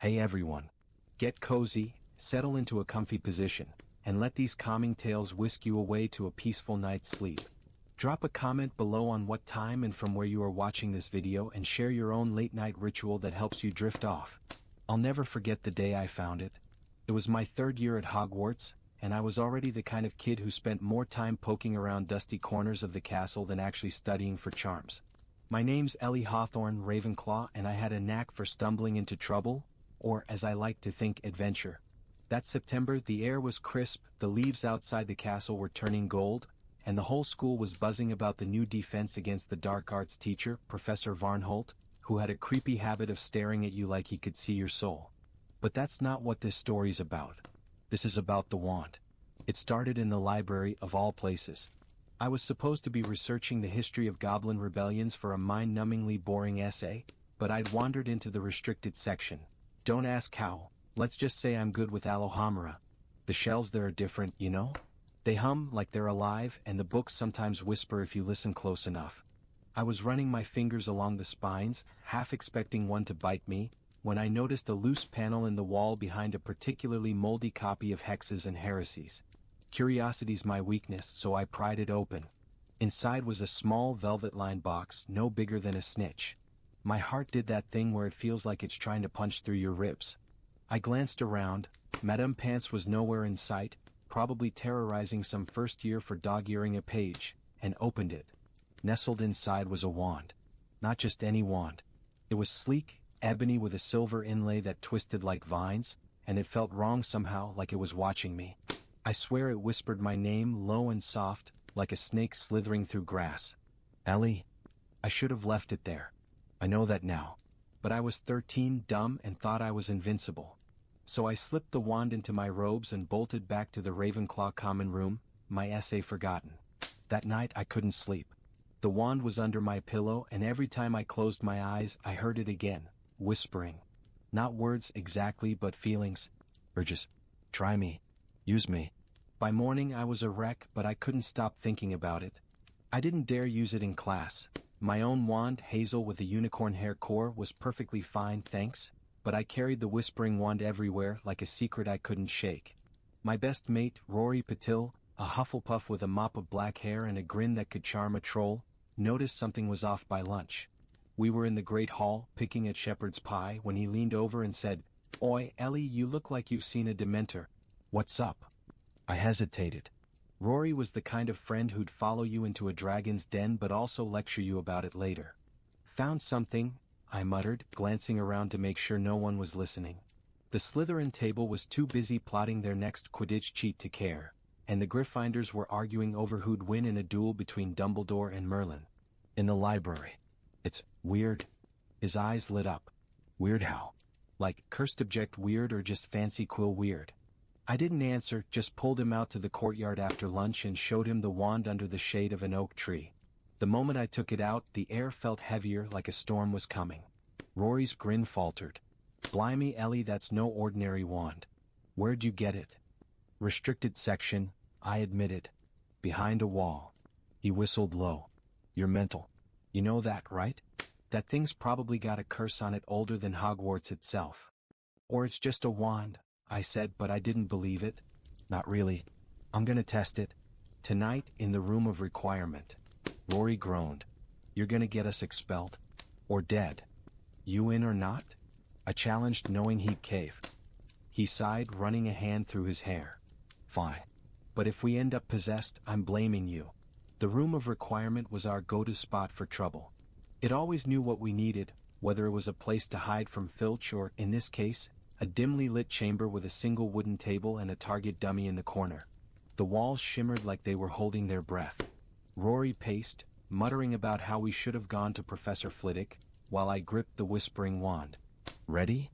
Hey everyone. Get cozy, settle into a comfy position, and let these calming tales whisk you away to a peaceful night's sleep. Drop a comment below on what time and from where you are watching this video and share your own late-night ritual that helps you drift off. I'll never forget the day I found it. It was my third year at Hogwarts, and I was already the kind of kid who spent more time poking around dusty corners of the castle than actually studying for charms. My name's Ellie Hawthorne, Ravenclaw, and I had a knack for stumbling into trouble, or as I like to think, adventure. That September, the air was crisp, the leaves outside the castle were turning gold, and the whole school was buzzing about the new defense against the dark arts teacher, Professor Varnholt, who had a creepy habit of staring at you like he could see your soul. But that's not what this story's about. This is about the wand. It started in the library of all places. I was supposed to be researching the history of goblin rebellions for a mind-numbingly boring essay, but I'd wandered into the restricted section. Don't ask how, let's just say I'm good with Alohomora. The shelves there are different, you know? They hum like they're alive, and the books sometimes whisper if you listen close enough. I was running my fingers along the spines, half expecting one to bite me, when I noticed a loose panel in the wall behind a particularly moldy copy of Hexes and Heresies. Curiosity's my weakness, so I pried it open. Inside was a small velvet-lined box, no bigger than a snitch. My heart did that thing where it feels like it's trying to punch through your ribs. I glanced around. Madame Pants was nowhere in sight, probably terrorizing some first year for dog-earing a page, and opened it. Nestled inside was a wand. Not just any wand. It was sleek, ebony with a silver inlay that twisted like vines, and it felt wrong somehow, like it was watching me. I swear it whispered my name low and soft, like a snake slithering through grass. Ellie. I should have left it there. I know that now. But I was 13, dumb, and thought I was invincible. So I slipped the wand into my robes and bolted back to the Ravenclaw common room, my essay forgotten. That night I couldn't sleep. The wand was under my pillow, and every time I closed my eyes I heard it again, whispering. Not words exactly, but feelings. Urges. Try me. Use me. By morning I was a wreck, but I couldn't stop thinking about it. I didn't dare use it in class. My own wand, hazel with a unicorn hair core, was perfectly fine, thanks, but I carried the whispering wand everywhere like a secret I couldn't shake. My best mate, Rory Patil, a Hufflepuff with a mop of black hair and a grin that could charm a troll, noticed something was off by lunch. We were in the Great Hall, picking at shepherd's pie, when he leaned over and said, "Oi, Ellie, you look like you've seen a Dementor. What's up?" I hesitated. Rory was the kind of friend who'd follow you into a dragon's den but also lecture you about it later. "Found something," I muttered, glancing around to make sure no one was listening. The Slytherin table was too busy plotting their next Quidditch cheat to care, and the Gryffindors were arguing over who'd win in a duel between Dumbledore and Merlin. In the library. "It's weird." His eyes lit up. "Weird how? Like cursed object weird or just fancy quill weird?" I didn't answer, just pulled him out to the courtyard after lunch and showed him the wand under the shade of an oak tree. The moment I took it out, the air felt heavier, like a storm was coming. Rory's grin faltered. "Blimey, Ellie, that's no ordinary wand. Where'd you get it?" "Restricted section," I admitted. "Behind a wall." He whistled low. "You're mental. You know that, right? That thing's probably got a curse on it older than Hogwarts itself." "Or it's just a wand," I said, but I didn't believe it. "Not really. I'm gonna test it. Tonight, in the room of requirement." Rory groaned. "You're gonna get us expelled. Or dead. You in or not?" I challenged, knowing he'd cave. He sighed, running a hand through his hair. "Fine. But if we end up possessed, I'm blaming you." The room of requirement was our go-to spot for trouble. It always knew what we needed, whether it was a place to hide from Filch or, in this case, a dimly lit chamber with a single wooden table and a target dummy in the corner. The walls shimmered like they were holding their breath. Rory paced, muttering about how we should have gone to Professor Flitwick, while I gripped the whispering wand. "Ready?"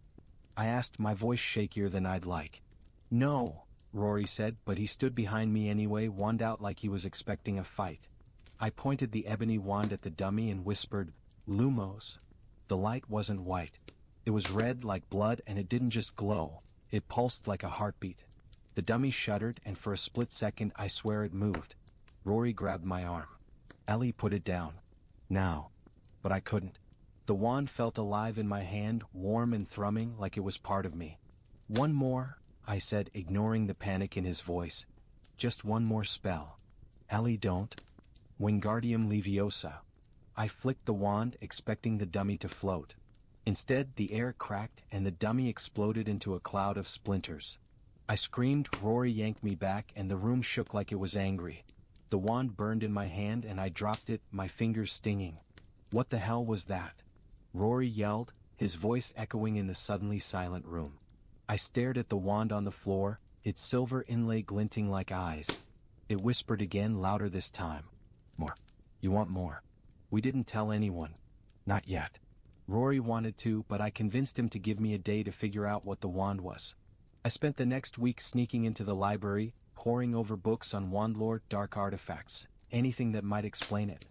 I asked, my voice shakier than I'd like. "No," Rory said, but he stood behind me anyway, wand out like he was expecting a fight. I pointed the ebony wand at the dummy and whispered, "Lumos." The light wasn't white. It was red like blood, and it didn't just glow, it pulsed like a heartbeat. The dummy shuddered, and for a split second I swear it moved. Rory grabbed my arm. "Ellie, put it down. Now." But I couldn't. The wand felt alive in my hand, warm and thrumming like it was part of me. "One more," I said, ignoring the panic in his voice. "Just one more spell." "Ellie, don't. Wingardium Leviosa." I flicked the wand, expecting the dummy to float. Instead, the air cracked and the dummy exploded into a cloud of splinters. I screamed, Rory yanked me back, and the room shook like it was angry. The wand burned in my hand and I dropped it, my fingers stinging. "What the hell was that?" Rory yelled, his voice echoing in the suddenly silent room. I stared at the wand on the floor, its silver inlay glinting like eyes. It whispered again, louder this time. "More. You want more?" "We didn't tell anyone." "Not yet." Rory wanted to, but I convinced him to give me a day to figure out what the wand was. I spent the next week sneaking into the library, poring over books on wandlore, dark artifacts, anything that might explain it.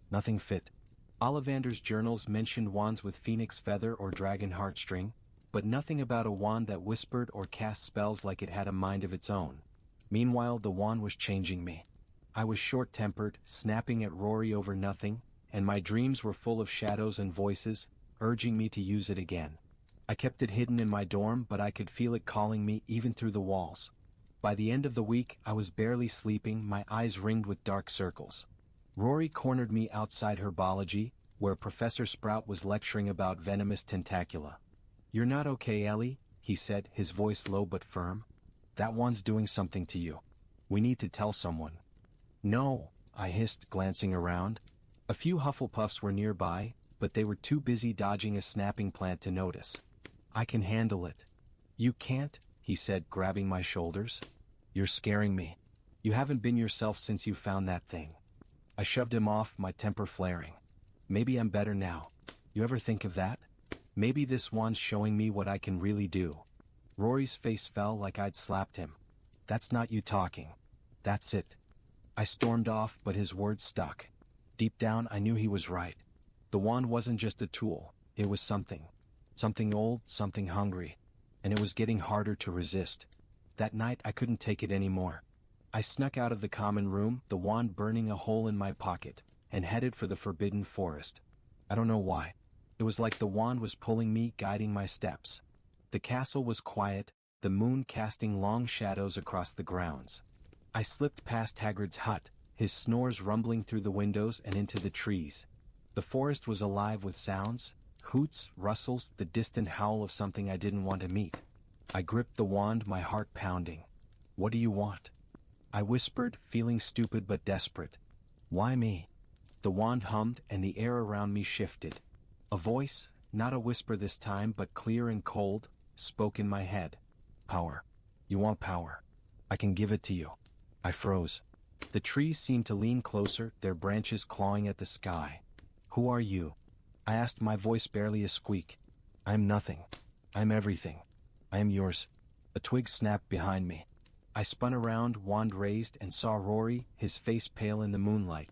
Nothing fit. Ollivander's journals mentioned wands with phoenix feather or dragon heartstring, but nothing about a wand that whispered or cast spells like it had a mind of its own. Meanwhile, the wand was changing me. I was short-tempered, snapping at Rory over nothing, and my dreams were full of shadows and voices, urging me to use it again. I kept it hidden in my dorm, but I could feel it calling me even through the walls. By the end of the week, I was barely sleeping, my eyes ringed with dark circles. Rory cornered me outside herbology, where Professor Sprout was lecturing about venomous tentacula. "You're not okay, Ellie," he said, his voice low but firm. "That wand's doing something to you. We need to tell someone." "No," I hissed, glancing around. A few Hufflepuffs were nearby, but they were too busy dodging a snapping plant to notice. "I can handle it." "You can't," he said, grabbing my shoulders. "You're scaring me. You haven't been yourself since you found that thing." I shoved him off, my temper flaring. "Maybe I'm better now. You ever think of that? Maybe this wand's showing me what I can really do." Rory's face fell like I'd slapped him. "That's not you talking. That's it." I stormed off, but his words stuck. Deep down, I knew he was right. The wand wasn't just a tool, it was something. Something old, something hungry. And it was getting harder to resist. That night, I couldn't take it anymore. I snuck out of the common room, the wand burning a hole in my pocket, and headed for the forbidden forest. I don't know why. It was like the wand was pulling me, guiding my steps. The castle was quiet, the moon casting long shadows across the grounds. I slipped past Hagrid's hut, his snores rumbling through the windows and into the trees. The forest was alive with sounds, hoots, rustles, the distant howl of something I didn't want to meet. I gripped the wand, my heart pounding. "What do you want?" I whispered, feeling stupid but desperate. "Why me?" The wand hummed and the air around me shifted. A voice, not a whisper this time but clear and cold, spoke in my head. "Power. You want power. I can give it to you." I froze. The trees seemed to lean closer, their branches clawing at the sky. "Who are you?" I asked, my voice barely a squeak. "I am nothing. I am everything. I am yours." A twig snapped behind me. I spun around, wand raised, and saw Rory, his face pale in the moonlight.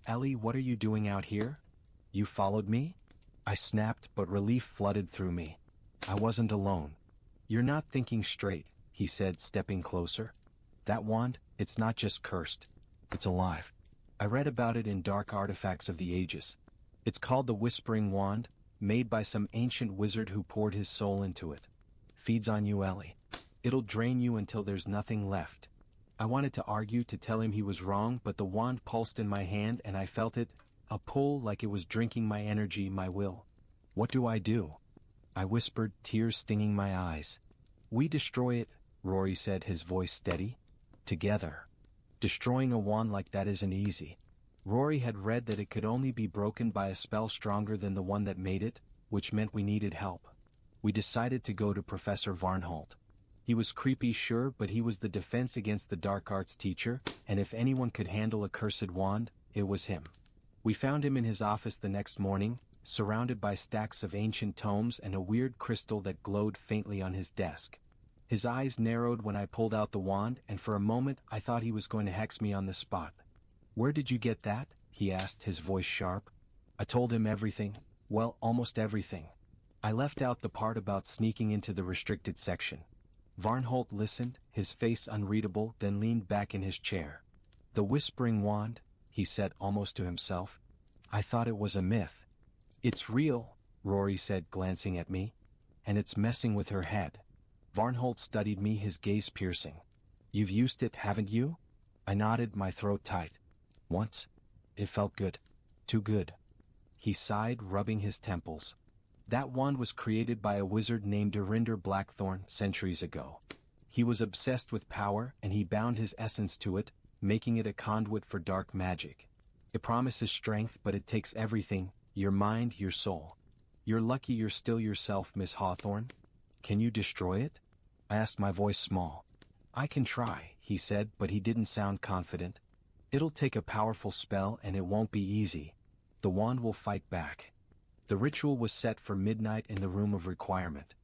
"Ellie, what are you doing out here? You followed me?" I snapped, but relief flooded through me. I wasn't alone. "You're not thinking straight," he said, stepping closer. "That wand, it's not just cursed. It's alive. I read about it in Dark Artifacts of the Ages. It's called the Whispering Wand, made by some ancient wizard who poured his soul into it. Feeds on you, Ellie. It'll drain you until there's nothing left." I wanted to argue, to tell him he was wrong, but the wand pulsed in my hand and I felt it, a pull like it was drinking my energy, my will. "What do I do?" I whispered, tears stinging my eyes. "We destroy it," Rory said, his voice steady. "Together. Destroying a wand like that isn't easy." Rory had read that it could only be broken by a spell stronger than the one that made it, which meant we needed help. We decided to go to Professor Varnholt. He was creepy, sure, but he was the defense against the dark arts teacher, and if anyone could handle a cursed wand, it was him. We found him in his office the next morning, surrounded by stacks of ancient tomes and a weird crystal that glowed faintly on his desk. His eyes narrowed when I pulled out the wand, and for a moment I thought he was going to hex me on the spot. "Where did you get that?" he asked, his voice sharp. I told him everything. Well, almost everything. I left out the part about sneaking into the restricted section. Varnholt listened, his face unreadable, then leaned back in his chair. "The Whispering Wand," he said almost to himself. "I thought it was a myth." "It's real," Rory said, glancing at me. And it's messing with her head. Varnholt studied me, his gaze piercing. You've used it, haven't you? I nodded, my throat tight. Once. It felt good. Too good. He sighed, rubbing his temples. That wand was created by a wizard named Durinder Blackthorn centuries ago. He was obsessed with power, and he bound his essence to it, making it a conduit for dark magic. It promises strength, but it takes everything, your mind, your soul. You're lucky you're still yourself, Miss Hawthorne. Can you destroy it? I asked, my voice small. I can try, he said, but he didn't sound confident. It'll take a powerful spell and it won't be easy. The wand will fight back. The ritual was set for midnight in the room of requirement.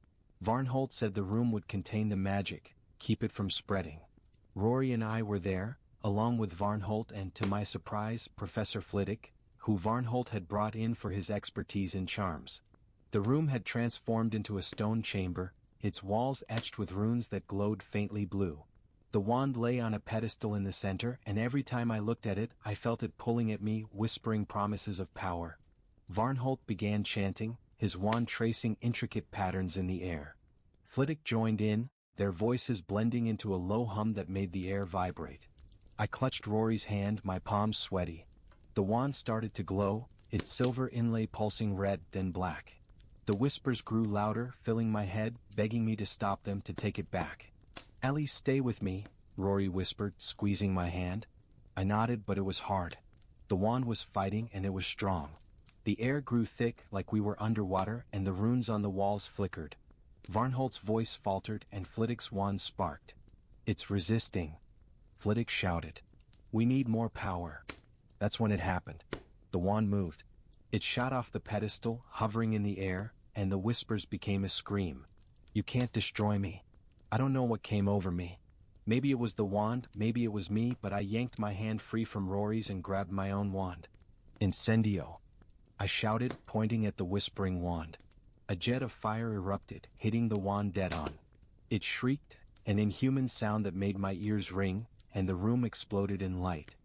Varnholt said the room would contain the magic, keep it from spreading. Rory and I were there, along with Varnholt and, to my surprise, Professor Flitwick, who Varnholt had brought in for his expertise in charms. The room had transformed into a stone chamber, its walls etched with runes that glowed faintly blue. The wand lay on a pedestal in the center, and every time I looked at it, I felt it pulling at me, whispering promises of power. Varnholt began chanting, his wand tracing intricate patterns in the air. Flitwick joined in, their voices blending into a low hum that made the air vibrate. I clutched Rory's hand, my palms sweaty. The wand started to glow, its silver inlay pulsing red, then black. The whispers grew louder, filling my head, begging me to stop them, to take it back. Ellie, stay with me, Rory whispered, squeezing my hand. I nodded, but it was hard. The wand was fighting, and it was strong. The air grew thick, like we were underwater, and the runes on the walls flickered. Varnholt's voice faltered, and Flitwick's wand sparked. It's resisting, Flitwick shouted. We need more power. That's when it happened. The wand moved. It shot off the pedestal, hovering in the air, and the whispers became a scream. You can't destroy me. I don't know what came over me. Maybe it was the wand, maybe it was me, but I yanked my hand free from Rory's and grabbed my own wand. Incendio! I shouted, pointing at the whispering wand. A jet of fire erupted, hitting the wand dead on. It shrieked, an inhuman sound that made my ears ring, and the room exploded in light.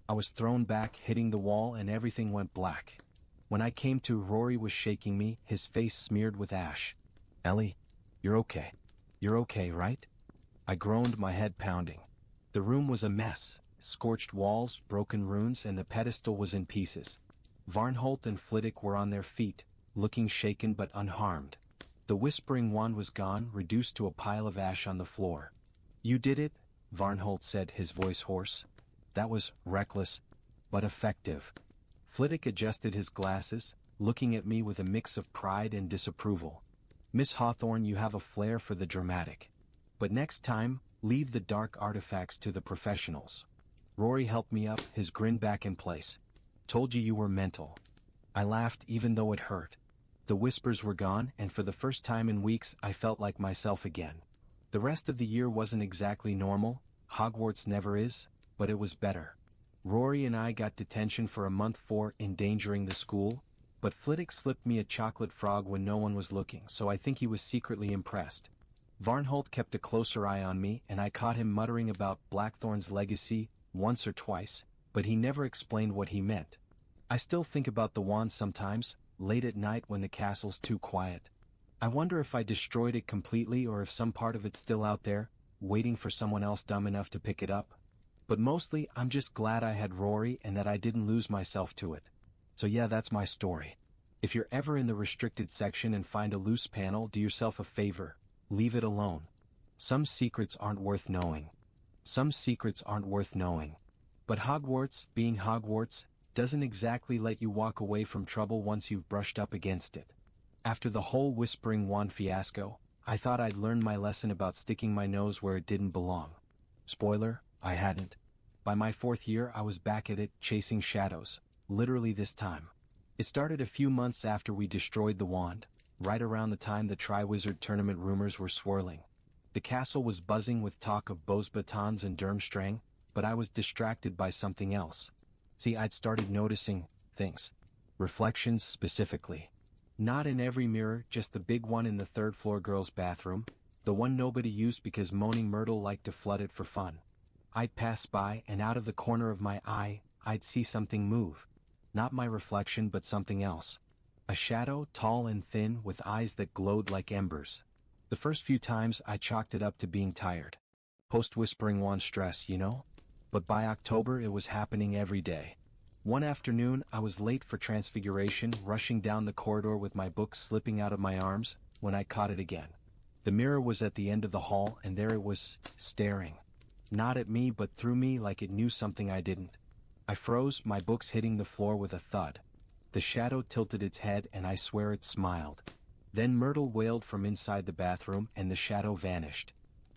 I was thrown back, hitting the wall, and everything went black. When I came to, Rory was shaking me, his face smeared with ash. Ellie, you're okay. You're okay, right? I groaned, my head pounding. The room was a mess, scorched walls, broken runes, and the pedestal was in pieces. Varnholt and Flitwick were on their feet, looking shaken but unharmed. The whispering wand was gone, reduced to a pile of ash on the floor. You did it, Varnholt said, his voice hoarse. That was reckless, but effective. Flitwick adjusted his glasses, looking at me with a mix of pride and disapproval. Miss Hawthorne, you have a flair for the dramatic. But next time, leave the dark artifacts to the professionals. Rory helped me up, his grin back in place. Told you were mental. I laughed, even though it hurt. The whispers were gone, and for the first time in weeks I felt like myself again. The rest of the year wasn't exactly normal, Hogwarts never is, but it was better. Rory and I got detention for a month for endangering the school, but Flitwick slipped me a chocolate frog when no one was looking, so I think he was secretly impressed. Varnholt kept a closer eye on me, and I caught him muttering about Blackthorn's legacy once or twice, but he never explained what he meant. I still think about the wand sometimes, late at night when the castle's too quiet. I wonder if I destroyed it completely or if some part of it's still out there, waiting for someone else dumb enough to pick it up. But mostly, I'm just glad I had Rory and that I didn't lose myself to it. So yeah, that's my story. If you're ever in the restricted section and find a loose panel, do yourself a favor. Leave it alone. Some secrets aren't worth knowing. Some secrets aren't worth knowing. But Hogwarts, being Hogwarts, doesn't exactly let you walk away from trouble once you've brushed up against it. After the whole Whispering Wand fiasco, I thought I'd learned my lesson about sticking my nose where it didn't belong. Spoiler, I hadn't. By my 4th year, I was back at it, chasing shadows. Literally this time. It started a few months after we destroyed the wand, right around the time the Triwizard Tournament rumors were swirling. The castle was buzzing with talk of Bows Batons and Durmstrang, but I was distracted by something else. See, I'd started noticing things. Reflections specifically. Not in every mirror, just the big one in the 3rd floor girls' bathroom, the one nobody used because Moaning Myrtle liked to flood it for fun. I'd pass by, and out of the corner of my eye, I'd see something move. Not my reflection, but something else. A shadow, tall and thin, with eyes that glowed like embers. The first few times I chalked it up to being tired. Post-whispering wand stress, you know? But by October it was happening every day. One afternoon I was late for transfiguration, rushing down the corridor with my book slipping out of my arms, when I caught it again. The mirror was at the end of the hall and there it was, staring. Not at me but through me like it knew something I didn't. I froze, my books hitting the floor with a thud. The shadow tilted its head and I swear it smiled. Then Myrtle wailed from inside the bathroom and the shadow vanished.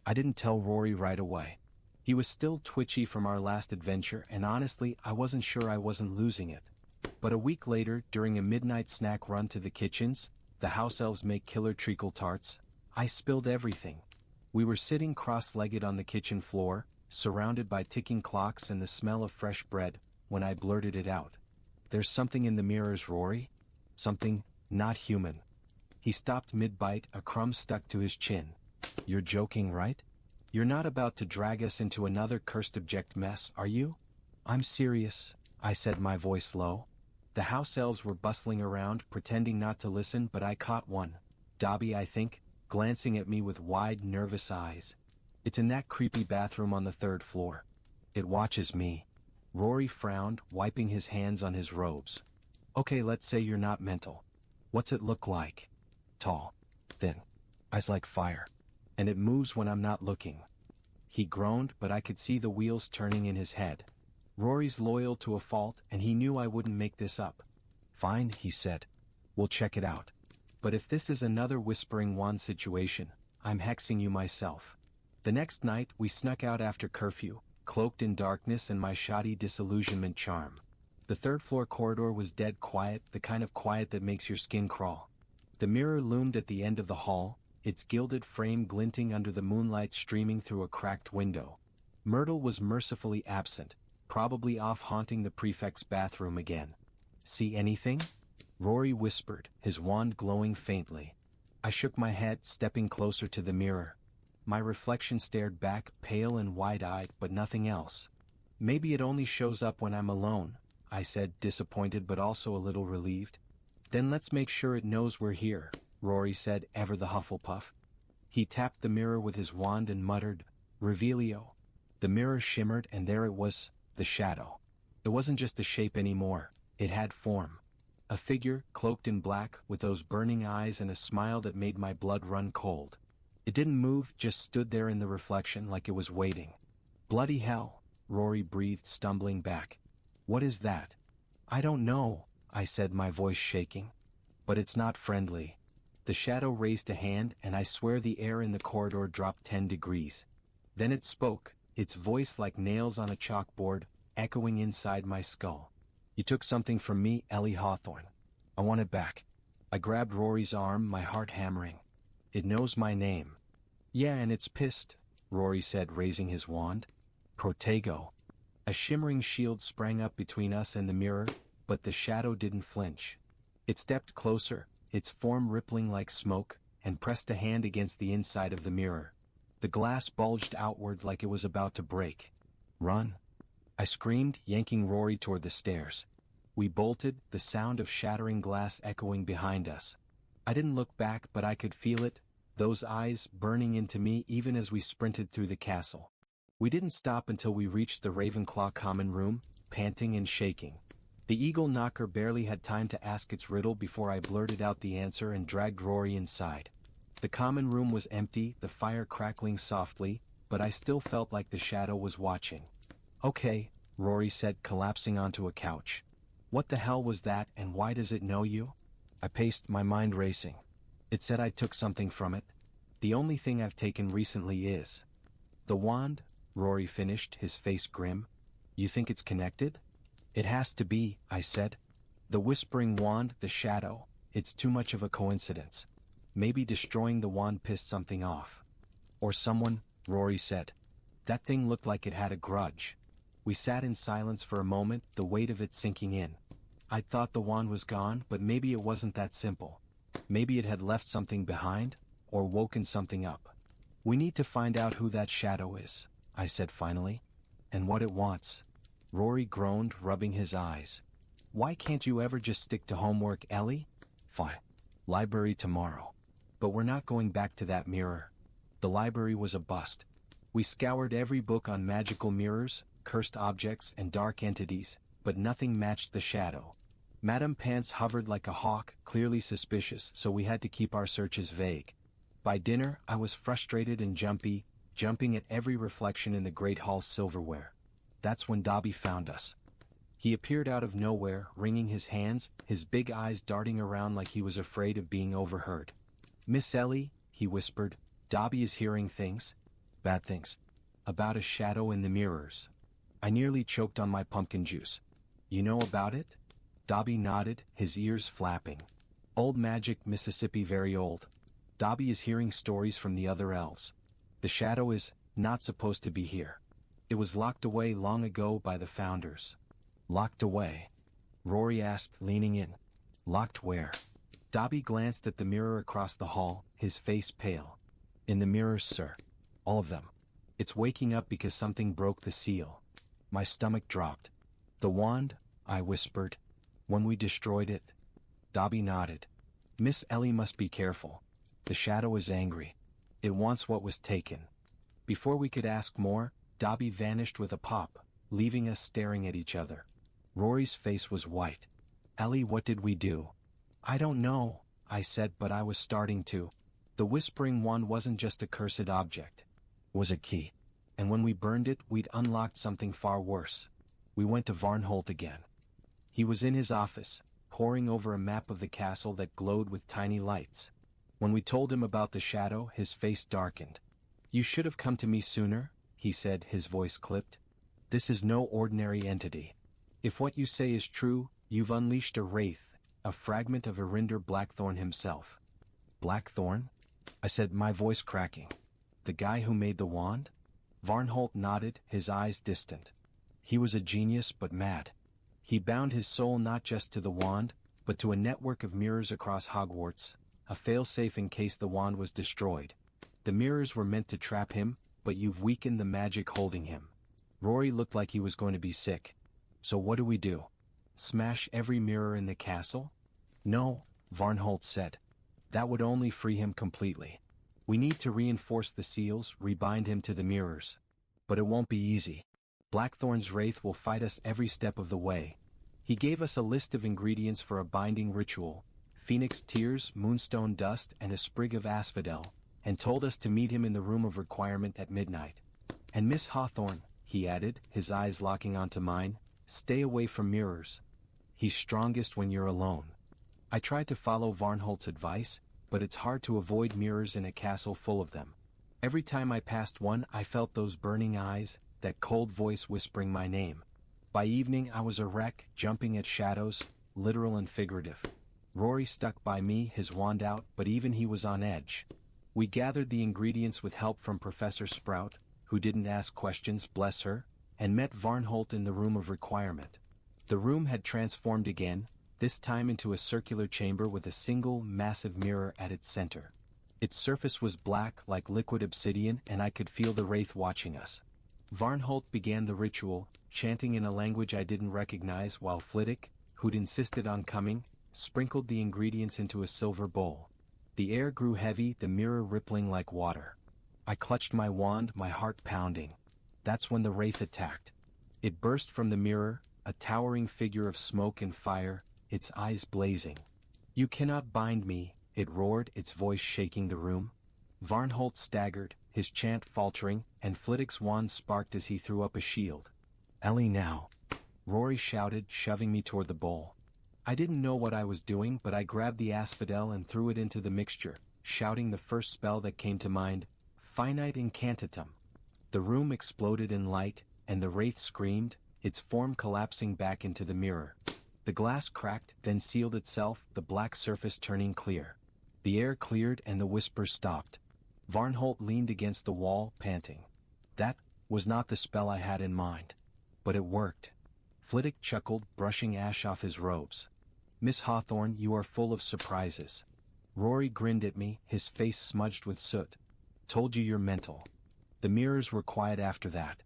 I didn't tell Rory right away. He was still twitchy from our last adventure and honestly I wasn't sure I wasn't losing it. But a week later, during a midnight snack run to the kitchens, the house elves make killer treacle tarts, I spilled everything. We were sitting cross-legged on the kitchen floor, surrounded by ticking clocks and the smell of fresh bread, when I blurted it out. There's something in the mirrors, Rory. Something not human. He stopped mid-bite, a crumb stuck to his chin. You're joking, right? You're not about to drag us into another cursed object mess, are you? I'm serious, I said, my voice low. The house elves were bustling around, pretending not to listen, but I caught one. Dobby, I think, glancing at me with wide, nervous eyes. It's in that creepy bathroom on the 3rd floor. It watches me. Rory frowned, wiping his hands on his robes. Okay, let's say you're not mental. What's it look like? Tall. Thin. Eyes like fire. And it moves when I'm not looking. He groaned, but I could see the wheels turning in his head. Rory's loyal to a fault, and he knew I wouldn't make this up. Fine, he said. We'll check it out. But if this is another whispering wand situation, I'm hexing you myself. The next night, we snuck out after curfew, cloaked in darkness and my shoddy disillusionment charm. The 3rd floor corridor was dead quiet, the kind of quiet that makes your skin crawl. The mirror loomed at the end of the hall, its gilded frame glinting under the moonlight streaming through a cracked window. Myrtle was mercifully absent, probably off haunting the prefect's bathroom again. See anything? Rory whispered, his wand glowing faintly. I shook my head, stepping closer to the mirror. My reflection stared back, pale and wide-eyed, but nothing else. Maybe it only shows up when I'm alone, I said, disappointed but also a little relieved. Then let's make sure it knows we're here, Rory said, ever the Hufflepuff. He tapped the mirror with his wand and muttered, Revelio. The mirror shimmered and there it was, the shadow. It wasn't just a shape anymore, it had form. A figure, cloaked in black, with those burning eyes and a smile that made my blood run cold. It didn't move, just stood there in the reflection like it was waiting. Bloody hell, Rory breathed, stumbling back. What is that? I don't know, I said, my voice shaking. But it's not friendly. The shadow raised a hand and I swear the air in the corridor dropped 10 degrees. Then it spoke, its voice like nails on a chalkboard, echoing inside my skull. You took something from me, Ellie Hawthorne. I want it back. I grabbed Rory's arm, my heart hammering. It knows my name. Yeah, and it's pissed, Rory said, raising his wand. Protego. A shimmering shield sprang up between us and the mirror, but the shadow didn't flinch. It stepped closer, its form rippling like smoke, and pressed a hand against the inside of the mirror. The glass bulged outward like it was about to break. Run! I screamed, yanking Rory toward the stairs. We bolted, the sound of shattering glass echoing behind us. I didn't look back, but I could feel it, those eyes burning into me even as we sprinted through the castle. We didn't stop until we reached the Ravenclaw common room, panting and shaking. The eagle knocker barely had time to ask its riddle before I blurted out the answer and dragged Rory inside. The common room was empty, the fire crackling softly, but I still felt like the shadow was watching. Okay, Rory said, collapsing onto a couch. What the hell was that, and why does it know you? I paced, my mind racing. It said I took something from it. The only thing I've taken recently is the wand, Rory finished, his face grim. You think it's connected? It has to be, I said. The whispering wand, the shadow, it's too much of a coincidence. Maybe destroying the wand pissed something off. Or someone, Rory said. That thing looked like it had a grudge. We sat in silence for a moment, the weight of it sinking in. I'd thought the wand was gone, but maybe it wasn't that simple. Maybe it had left something behind, or woken something up. We need to find out who that shadow is, I said finally. And what it wants. Rory groaned, rubbing his eyes. Why can't you ever just stick to homework, Ellie? Fine. Library tomorrow. But we're not going back to that mirror. The library was a bust. We scoured every book on magical mirrors, cursed objects, and dark entities, but nothing matched the shadow. Madame Pants hovered like a hawk, clearly suspicious, so we had to keep our searches vague. By dinner, I was frustrated and jumping at every reflection in the Great Hall's silverware. That's when Dobby found us. He appeared out of nowhere, wringing his hands, his big eyes darting around like he was afraid of being overheard. "Miss Ellie," he whispered, "Dobby is hearing things. Bad things. About a shadow in the mirrors." I nearly choked on my pumpkin juice. "You know about it?" Dobby nodded, his ears flapping. "Old magic, Mississippi, very old. Dobby is hearing stories from the other elves. The shadow is not supposed to be here. It was locked away long ago by the founders." "Locked away?" Rory asked, leaning in. "Locked where?" Dobby glanced at the mirror across the hall, his face pale. "In the mirrors, sir. All of them. It's waking up because something broke the seal." My stomach dropped. "The wand?" I whispered. "When we destroyed it?" Dobby nodded. "Miss Ellie must be careful. The shadow is angry. It wants what was taken." Before we could ask more, Dobby vanished with a pop, leaving us staring at each other. Rory's face was white. "Ellie, what did we do?" "I don't know," I said, but I was starting to. The whispering wand wasn't just a cursed object. It was a key. And when we burned it, we'd unlocked something far worse. We went to Varnholt again. He was in his office, poring over a map of the castle that glowed with tiny lights. When we told him about the shadow, his face darkened. "You should have come to me sooner," he said, his voice clipped. "This is no ordinary entity. If what you say is true, you've unleashed a wraith, a fragment of Erinder Blackthorn himself." "Blackthorn?" I said, my voice cracking. "The guy who made the wand?" Varnholt nodded, his eyes distant. "He was a genius but mad. He bound his soul not just to the wand, but to a network of mirrors across Hogwarts, a failsafe in case the wand was destroyed. The mirrors were meant to trap him, but you've weakened the magic holding him." Rory looked like he was going to be sick. "So what do we do? Smash every mirror in the castle?" "No," Varnholt said. "That would only free him completely. We need to reinforce the seals, rebind him to the mirrors. But it won't be easy. Blackthorn's wraith will fight us every step of the way." He gave us a list of ingredients for a binding ritual: phoenix tears, moonstone dust, and a sprig of asphodel, and told us to meet him in the room of requirement at midnight. "And Miss Hawthorne," he added, his eyes locking onto mine, "stay away from mirrors. He's strongest when you're alone." I tried to follow Varnholt's advice, but it's hard to avoid mirrors in a castle full of them. Every time I passed one, I felt those burning eyes, that cold voice whispering my name. By evening I was a wreck, jumping at shadows, literal and figurative. Rory stuck by me, his wand out, but even he was on edge. We gathered the ingredients with help from Professor Sprout, who didn't ask questions, bless her, and met Varnholt in the room of requirement. The room had transformed again, this time into a circular chamber with a single, massive mirror at its center. Its surface was black like liquid obsidian, and I could feel the wraith watching us. Varnholt began the ritual, chanting in a language I didn't recognize, while Flitwick, who'd insisted on coming, sprinkled the ingredients into a silver bowl. The air grew heavy, the mirror rippling like water. I clutched my wand, my heart pounding. That's when the wraith attacked. It burst from the mirror, a towering figure of smoke and fire, its eyes blazing. "You cannot bind me," it roared, its voice shaking the room. Varnholt staggered, his chant faltering, and Flitwick's wand sparked as he threw up a shield. "Ellie now!" Rory shouted, shoving me toward the bowl. I didn't know what I was doing, but I grabbed the asphodel and threw it into the mixture, shouting the first spell that came to mind, "Finite incantatum." The room exploded in light, and the wraith screamed, its form collapsing back into the mirror. The glass cracked, then sealed itself, the black surface turning clear. The air cleared and the whispers stopped. Varnholt leaned against the wall, panting. That was not the spell I had in mind. But it worked. Flitwick chuckled, brushing ash off his robes. "Miss Hawthorne, you are full of surprises." Rory grinned at me, his face smudged with soot. "Told you you're mental." The mirrors were quiet after that.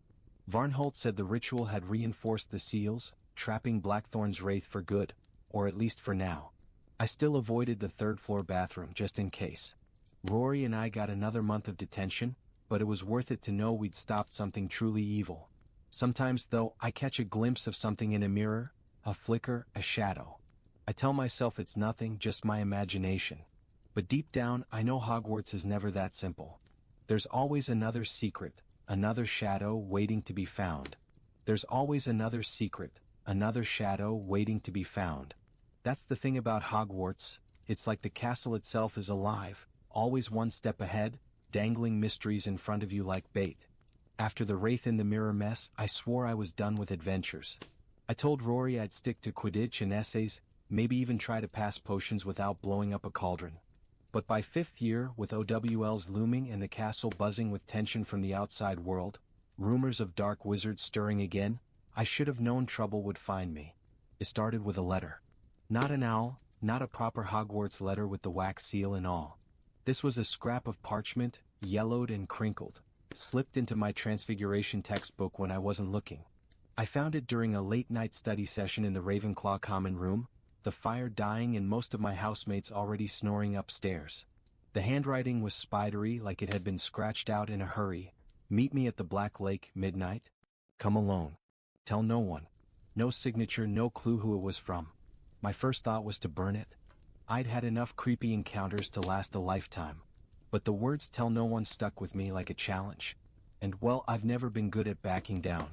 Varnholt said the ritual had reinforced the seals, trapping Blackthorn's wraith for good, or at least for now. I still avoided the third-floor bathroom just in case. Rory and I got another month of detention, but it was worth it to know we'd stopped something truly evil. Sometimes, though, I catch a glimpse of something in a mirror, a flicker, a shadow. I tell myself it's nothing, just my imagination. But deep down, I know Hogwarts is never that simple. There's always another secret, another shadow waiting to be found. There's always another secret, another shadow waiting to be found. That's the thing about Hogwarts, it's like the castle itself is alive, always one step ahead, dangling mysteries in front of you like bait. After the wraith in the mirror mess, I swore I was done with adventures. I told Rory I'd stick to Quidditch and essays, maybe even try to pass potions without blowing up a cauldron. But by 5th year, with OWLs looming and the castle buzzing with tension from the outside world, rumors of dark wizards stirring again, I should have known trouble would find me. It started with a letter. Not an owl, not a proper Hogwarts letter with the wax seal and all. This was a scrap of parchment, yellowed and crinkled, slipped into my Transfiguration textbook when I wasn't looking. I found it during a late-night study session in the Ravenclaw common room, the fire dying and most of my housemates already snoring upstairs. The handwriting was spidery, like it had been scratched out in a hurry. Meet me at the Black Lake, midnight. Come alone. Tell no one. No signature, no clue who it was from. My first thought was to burn it. I'd had enough creepy encounters to last a lifetime. But the words "tell no one" stuck with me like a challenge. And well, I've never been good at backing down.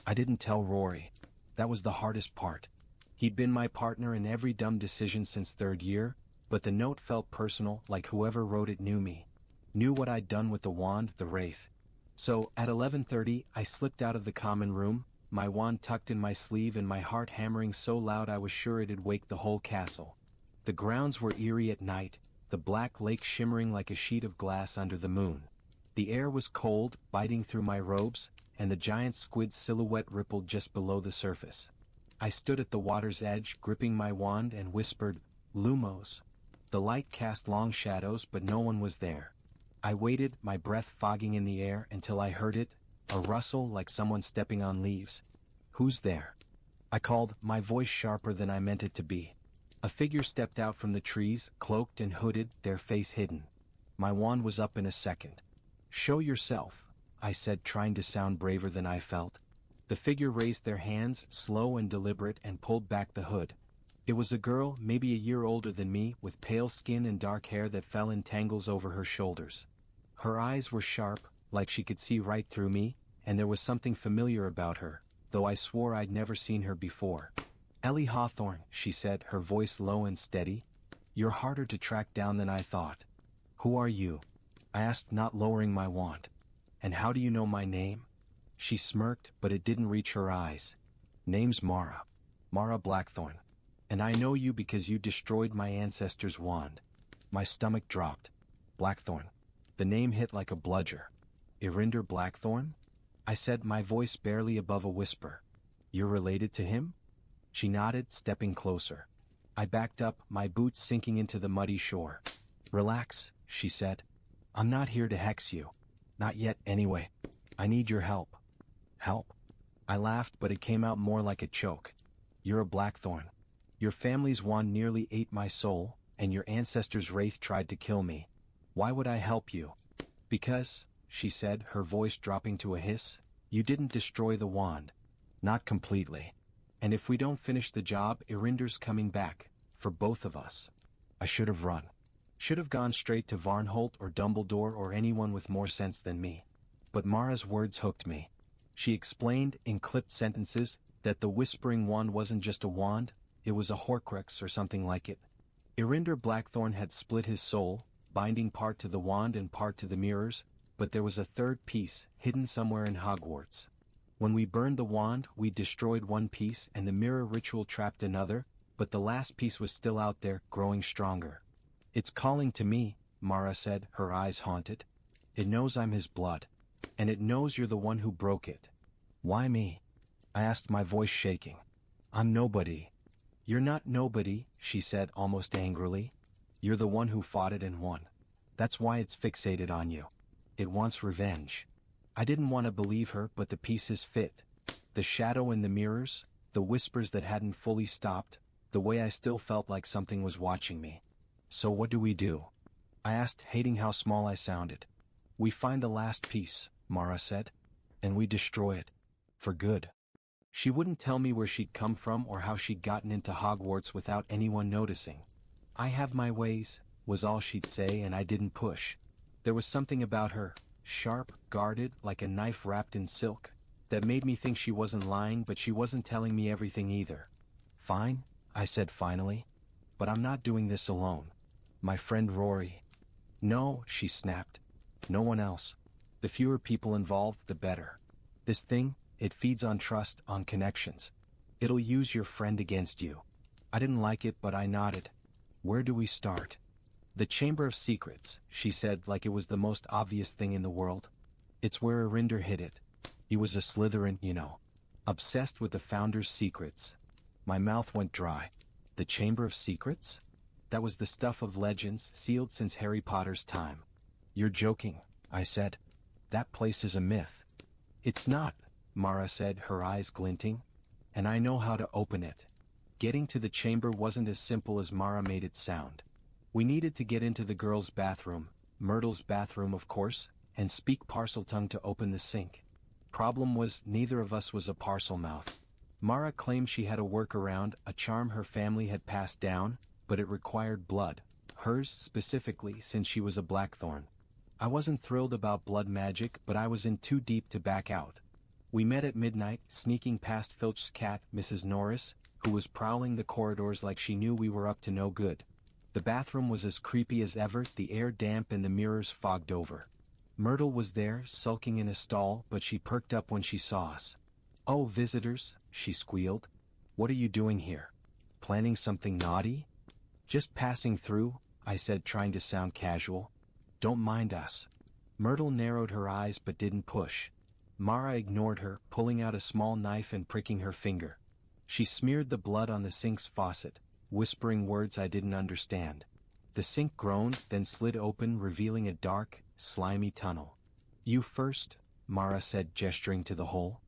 I didn't tell Rory. That was the hardest part. He'd been my partner in every dumb decision since 3rd year, but the note felt personal, like whoever wrote it knew me. Knew what I'd done with the wand, the wraith. So, at 11:30, I slipped out of the common room, my wand tucked in my sleeve and my heart hammering so loud I was sure it'd wake the whole castle. The grounds were eerie at night, the Black Lake shimmering like a sheet of glass under the moon. The air was cold, biting through my robes, and the giant squid's silhouette rippled just below the surface. I stood at the water's edge, gripping my wand, and whispered, "Lumos." The light cast long shadows, but no one was there. I waited, my breath fogging in the air, until I heard it, a rustle like someone stepping on leaves. "Who's there?" I called, my voice sharper than I meant it to be. A figure stepped out from the trees, cloaked and hooded, their face hidden. My wand was up in a second. "Show yourself," I said, trying to sound braver than I felt. The figure raised their hands, slow and deliberate, and pulled back the hood. It was a girl, maybe a year older than me, with pale skin and dark hair that fell in tangles over her shoulders. Her eyes were sharp, like she could see right through me, and there was something familiar about her, though I swore I'd never seen her before. "Ellie Hawthorne," she said, her voice low and steady. "You're harder to track down than I thought." "Who are you?" I asked, not lowering my wand. "And how do you know my name?" She smirked, but it didn't reach her eyes. "Name's Mara. Mara Blackthorne. And I know you because you destroyed my ancestor's wand." My stomach dropped. Blackthorne. The name hit like a bludger. "Irinder Blackthorne?" I said, my voice barely above a whisper. "You're related to him?" She nodded, stepping closer. I backed up, my boots sinking into the muddy shore. "Relax," she said. "I'm not here to hex you. Not yet, anyway. I need your help." "Help?" I laughed, but it came out more like a choke. "You're a Blackthorne. Your family's wand nearly ate my soul, and your ancestor's wraith tried to kill me. Why would I help you?" "Because," she said, her voice dropping to a hiss, "you didn't destroy the wand. Not completely. And if we don't finish the job, Irinder's coming back, for both of us." I should have run. Should have gone straight to Varnholt or Dumbledore or anyone with more sense than me. But Mara's words hooked me. She explained, in clipped sentences, that the Whispering Wand wasn't just a wand, it was a Horcrux or something like it. Irinder Blackthorne had split his soul, binding part to the wand and part to the mirrors, but there was a third piece, hidden somewhere in Hogwarts. When we burned the wand, we destroyed one piece and the mirror ritual trapped another, but the last piece was still out there, growing stronger. "It's calling to me," Mara said, her eyes haunted. "It knows I'm his blood. And it knows you're the one who broke it." "Why me?" I asked, my voice shaking. "I'm nobody." "You're not nobody," she said almost angrily. "You're the one who fought it and won. That's why it's fixated on you. It wants revenge." I didn't want to believe her, but the pieces fit. The shadow in the mirrors, the whispers that hadn't fully stopped, the way I still felt like something was watching me. So what do we do? I asked, hating how small I sounded. We find the last piece, Mara said. And we destroy it. For good. She wouldn't tell me where she'd come from or how she'd gotten into Hogwarts without anyone noticing. I have my ways, was all she'd say, and I didn't push. There was something about her, sharp, guarded, like a knife wrapped in silk, that made me think she wasn't lying, but she wasn't telling me everything either. Fine, I said finally. But I'm not doing this alone. My friend Rory. No, she snapped. No one else. The fewer people involved, the better. This thing, it feeds on trust, on connections. It'll use your friend against you. I didn't like it, but I nodded. Where do we start? The Chamber of Secrets, she said like it was the most obvious thing in the world. It's where Arinder hid it. He was a Slytherin, you know. Obsessed with the Founder's secrets. My mouth went dry. The Chamber of Secrets? That was the stuff of legends, sealed since Harry Potter's time. You're joking, I said. That place is a myth. It's not, Mara said, her eyes glinting. And I know how to open it. Getting to the chamber wasn't as simple as Mara made it sound. We needed to get into the girls' bathroom, Myrtle's bathroom of course, and speak Parseltongue to open the sink. Problem was, neither of us was a Parselmouth. Mara claimed she had a workaround, a charm her family had passed down, but it required blood. Hers specifically, since she was a Blackthorn. I wasn't thrilled about blood magic, but I was in too deep to back out. We met at midnight, sneaking past Filch's cat, Mrs. Norris, who was prowling the corridors like she knew we were up to no good. The bathroom was as creepy as ever, the air damp and the mirrors fogged over. Myrtle was there, sulking in a stall, but she perked up when she saw us. "Oh, visitors," she squealed. "What are you doing here? Planning something naughty?" "Just passing through," I said, trying to sound casual. "Don't mind us." Myrtle narrowed her eyes but didn't push. Mara ignored her, pulling out a small knife and pricking her finger. She smeared the blood on the sink's faucet, whispering words I didn't understand. The sink groaned, then slid open, revealing a dark, slimy tunnel. "You first," Mara said, gesturing to the hole.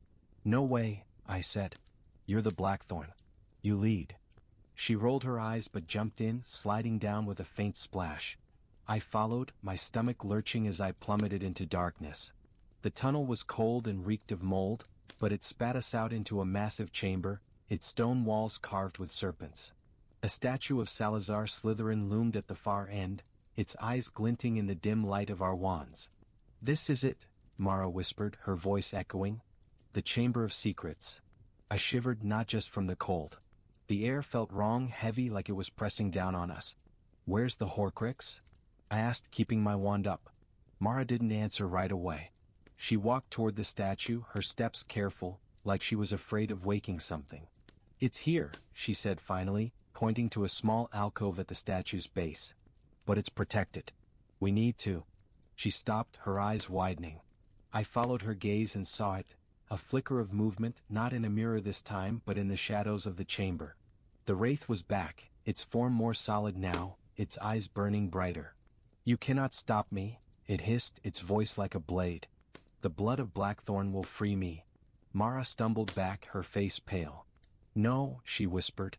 "No way," I said. "You're the Blackthorn. You lead." She rolled her eyes but jumped in, sliding down with a faint splash. I followed, my stomach lurching as I plummeted into darkness. The tunnel was cold and reeked of mold, but it spat us out into a massive chamber, its stone walls carved with serpents. A statue of Salazar Slytherin loomed at the far end, its eyes glinting in the dim light of our wands. "This is it," Mara whispered, her voice echoing. "The Chamber of Secrets." I shivered, not just from the cold. The air felt wrong, heavy, like it was pressing down on us. "Where's the Horcrux?" I asked, keeping my wand up. Mara didn't answer right away. She walked toward the statue, her steps careful, like she was afraid of waking something. "It's here," she said finally, pointing to a small alcove at the statue's base. "But it's protected. We need to." She stopped, her eyes widening. I followed her gaze and saw it, a flicker of movement, not in a mirror this time but in the shadows of the chamber. The wraith was back, its form more solid now, its eyes burning brighter. "You cannot stop me," it hissed, its voice like a blade. "The blood of Blackthorn will free me." Mara stumbled back, her face pale. "No," she whispered.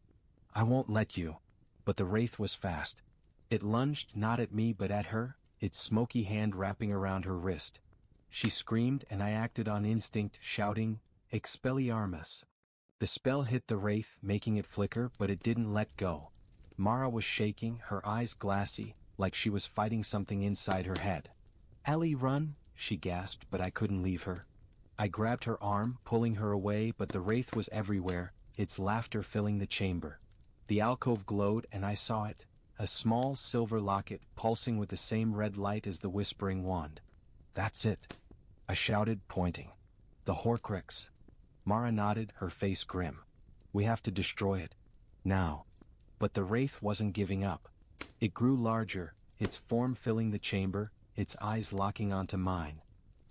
"I won't let you." But the wraith was fast. It lunged not at me but at her, its smoky hand wrapping around her wrist. She screamed and I acted on instinct, shouting, "Expelliarmus!" The spell hit the wraith, making it flicker, but it didn't let go. Mara was shaking, her eyes glassy, like she was fighting something inside her head. "Ellie, run!" she gasped, but I couldn't leave her. I grabbed her arm, pulling her away, but the wraith was everywhere, its laughter filling the chamber. The alcove glowed and I saw it, a small silver locket pulsing with the same red light as the whispering wand. "That's it," I shouted, pointing. "The Horcrux." Mara nodded, her face grim. "We have to destroy it. Now." But the wraith wasn't giving up. It grew larger, its form filling the chamber, its eyes locking onto mine.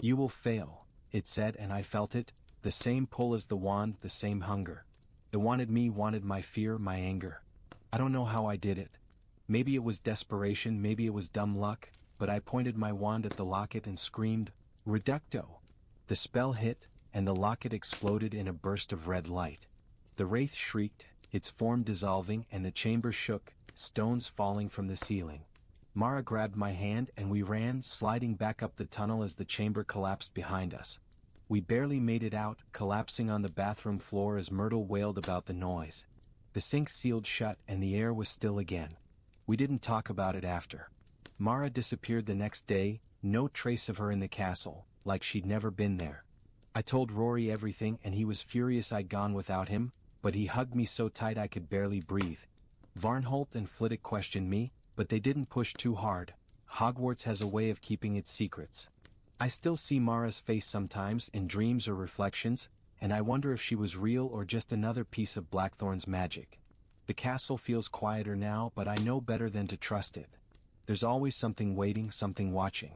"You will fail," it said, and I felt it, the same pull as the wand, the same hunger. It wanted me, wanted my fear, my anger. I don't know how I did it. Maybe it was desperation, maybe it was dumb luck, but I pointed my wand at the locket and screamed, "Reducto!" The spell hit, and the locket exploded in a burst of red light. The wraith shrieked, its form dissolving and the chamber shook, stones falling from the ceiling. Mara grabbed my hand and we ran, sliding back up the tunnel as the chamber collapsed behind us. We barely made it out, collapsing on the bathroom floor as Myrtle wailed about the noise. The sink sealed shut and the air was still again. We didn't talk about it after. Mara disappeared the next day, no trace of her in the castle, like she'd never been there. I told Rory everything and he was furious I'd gone without him, but he hugged me so tight I could barely breathe. Varnholt and Flitwick questioned me, but they didn't push too hard. Hogwarts has a way of keeping its secrets. I still see Mara's face sometimes in dreams or reflections, and I wonder if she was real or just another piece of Blackthorn's magic. The castle feels quieter now, but I know better than to trust it. There's always something waiting, something watching.